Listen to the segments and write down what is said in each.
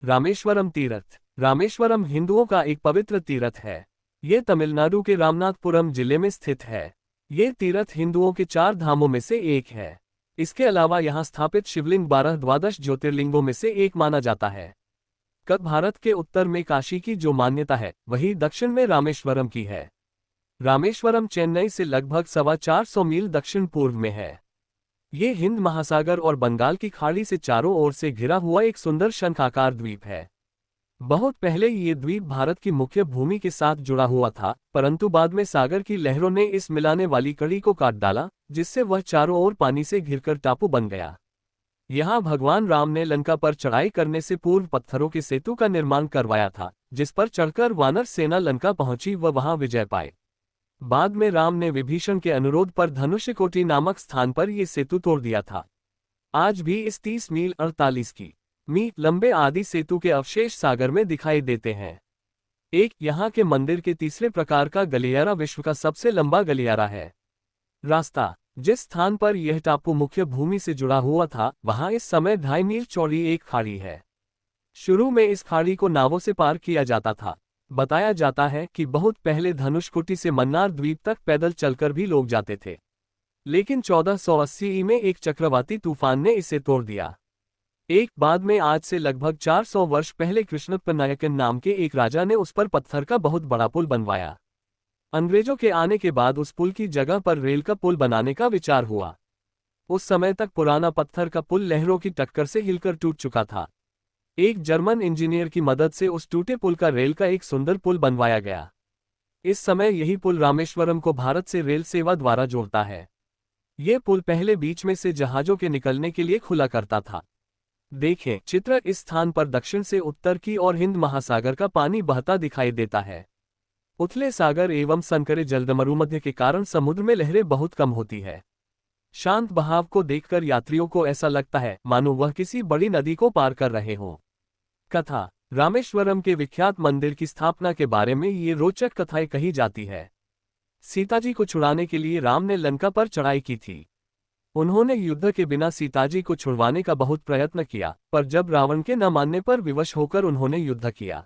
रामेश्वरम तीर्थ। रामेश्वरम हिंदुओं का एक पवित्र तीर्थ है। ये तमिलनाडु के रामनाथपुरम जिले में स्थित है। ये तीर्थ हिंदुओं के 4 धामों में से एक है। इसके अलावा यहाँ स्थापित शिवलिंग 12 द्वादश ज्योतिर्लिंगों में से एक माना जाता है। भारत के उत्तर में काशी की जो मान्यता है, वही दक्षिण में रामेश्वरम की है। रामेश्वरम चेन्नई से लगभग 425 मील दक्षिण पूर्व में है। ये हिंद महासागर और बंगाल की खाड़ी से चारों ओर से घिरा हुआ एक सुंदर शंखाकार द्वीप है। बहुत पहले ये द्वीप भारत की मुख्य भूमि के साथ जुड़ा हुआ था, परंतु बाद में सागर की लहरों ने इस मिलाने वाली कड़ी को काट डाला, जिससे वह चारों ओर पानी से घिरकर टापू बन गया। यहाँ भगवान राम ने लंका पर चढ़ाई करने से पूर्व पत्थरों के सेतु का निर्माण करवाया था, जिस पर चढ़कर वानर सेना लंका पहुंची व वहां विजय पाए। बाद में राम ने विभीषण के अनुरोध पर धनुष्यकोटि नामक स्थान पर यह सेतु तोड़ दिया था। आज भी इस 30 मील 48 की लंबे आदि सेतु के अवशेष सागर में दिखाई देते हैं। यहाँ के मंदिर के तीसरे प्रकार का गलियारा विश्व का सबसे लंबा गलियारा है। रास्ता। जिस स्थान पर यह टापू मुख्य भूमि से जुड़ा हुआ था, वहां इस समय 2.5 मील चौड़ी एक खाड़ी है। शुरू में इस खाड़ी को नावों से पार किया जाता था। बताया जाता है कि बहुत पहले धनुषकोटि से मन्नार द्वीप तक पैदल चलकर भी लोग जाते थे, लेकिन 1480 में एक चक्रवाती तूफान ने इसे तोड़ दिया। बाद में आज से लगभग 400 वर्ष पहले कृष्णप्पा नायकन नाम के एक राजा ने उस पर पत्थर का बहुत बड़ा पुल बनवाया। अंग्रेजों के आने के बाद उस पुल की जगह पर रेल का पुल बनाने का विचार हुआ। उस समय तक पुराना पत्थर का पुल लहरों की टक्कर से हिलकर टूट चुका था। एक जर्मन इंजीनियर की मदद से उस टूटे पुल का रेल का एक सुंदर पुल बनवाया गया। इस समय यही पुल रामेश्वरम को भारत से रेल सेवा द्वारा जोड़ता है। ये पुल पहले बीच में से जहाजों के निकलने के लिए खुला करता था। देखें चित्र। इस स्थान पर दक्षिण से उत्तर की ओर हिंद महासागर का पानी बहता दिखाई देता है। उथले सागर एवं संकरे जलदमरुमध्य के कारण समुद्र में लहरें बहुत कम होती है। शांत बहाव को देखकर यात्रियों को ऐसा लगता है मानो वह किसी बड़ी नदी को पार कर रहे हों। कथा। रामेश्वरम के विख्यात मंदिर की स्थापना के बारे में ये रोचक कथाएं कही जाती है। सीताजी को छुड़ाने के लिए राम ने लंका पर चढ़ाई की थी। उन्होंने युद्ध के बिना सीताजी को छुड़वाने का बहुत प्रयत्न किया, पर जब रावण के न मानने पर विवश होकर उन्होंने युद्ध किया।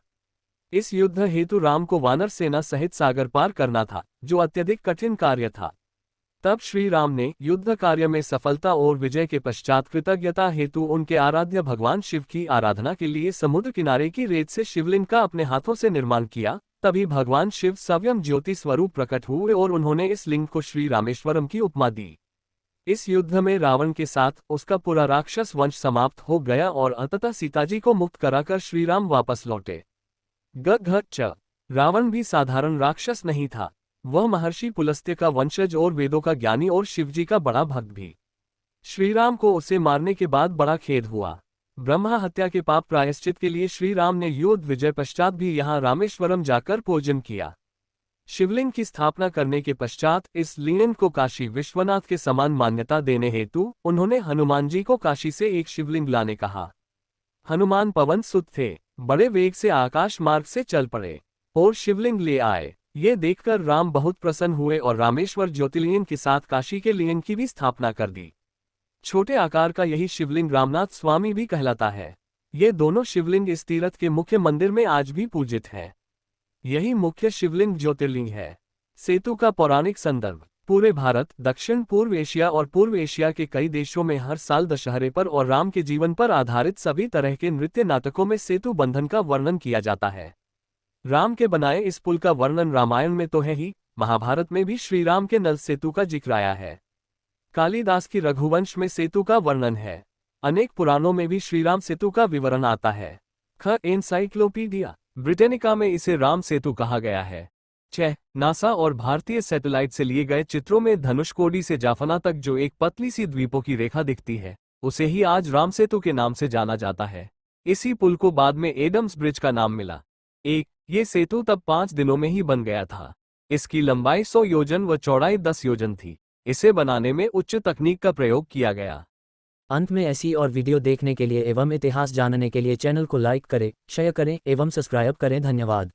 इस युद्ध हेतु राम को वानर सेना सहित सागर पार करना था, जो अत्यधिक कठिन कार्य था। तब श्री राम ने युद्ध कार्य में सफलता और विजय के पश्चात कृतज्ञता हेतु उनके आराध्य भगवान शिव की आराधना के लिए समुद्र किनारे की रेत से शिवलिंग का अपने हाथों से निर्माण किया। तभी भगवान शिव स्वयं ज्योति स्वरूप प्रकट हुए और उन्होंने इस लिंग को श्री रामेश्वरम की उपमा दी। इस युद्ध में रावण के साथ उसका पूरा राक्षस वंश समाप्त हो गया और अंततः सीताजी को मुक्त कराकर श्रीराम वापस लौटे। रावण भी साधारण राक्षस नहीं था। वह महर्षि पुलस्त्य का वंशज और वेदों का ज्ञानी और शिवजी का बड़ा भक्त भी। श्रीराम को उसे मारने के बाद बड़ा खेद हुआ। ब्रह्मा हत्या के पाप प्रायश्चित के लिए श्रीराम ने युद्ध विजय पश्चात भी यहाँ रामेश्वरम जाकर पूजन किया। शिवलिंग की स्थापना करने के पश्चात इस लिंग को काशी विश्वनाथ के समान मान्यता देने हेतु उन्होंने हनुमान जी को काशी से एक शिवलिंग लाने कहा। हनुमान पवन सुत थे, बड़े वेग से आकाश मार्ग से चल पड़े और शिवलिंग ले आए। ये देखकर राम बहुत प्रसन्न हुए और रामेश्वर ज्योतिर्लिंग के साथ काशी के लिंग की भी स्थापना कर दी। छोटे आकार का यही शिवलिंग रामनाथ स्वामी भी कहलाता है। ये दोनों शिवलिंग इस तीर्थ के मुख्य मंदिर में आज भी पूजित हैं। यही मुख्य शिवलिंग ज्योतिर्लिंग है। सेतु का पौराणिक संदर्भ। पूरे भारत, दक्षिण पूर्व एशिया और पूर्व एशिया के कई देशों में हर साल दशहरे पर और राम के जीवन पर आधारित सभी तरह के नृत्य नाटकों में सेतु बंधन का वर्णन किया जाता है। राम के बनाए इस पुल का वर्णन रामायण में तो है ही, महाभारत में भी श्री राम के नल सेतु का जिक्र आया है। कालिदास की रघुवंश में सेतु का वर्णन है। अनेक पुराणों में भी श्रीराम सेतु का विवरण आता है। एनसाइक्लोपीडिया ब्रिटेनिका में इसे राम सेतु कहा गया है। नासा और भारतीय सैटेलाइट से लिए गए चित्रों में धनुषकोडी से जाफना तक जो एक पतली सी द्वीपों की रेखा दिखती है, उसे ही आज राम सेतु के नाम से जाना जाता है। इसी पुल को बाद में एडम्स ब्रिज का नाम मिला। ये सेतु तब 5 दिनों में ही बन गया था। इसकी लंबाई 100 योजन व चौड़ाई 10 योजन थी। इसे बनाने में उच्च तकनीक का प्रयोग किया गया। अंत में ऐसी और वीडियो देखने के लिए एवं इतिहास जानने के लिए चैनल को लाइक करें, शेयर करें एवं सब्सक्राइब करें। धन्यवाद।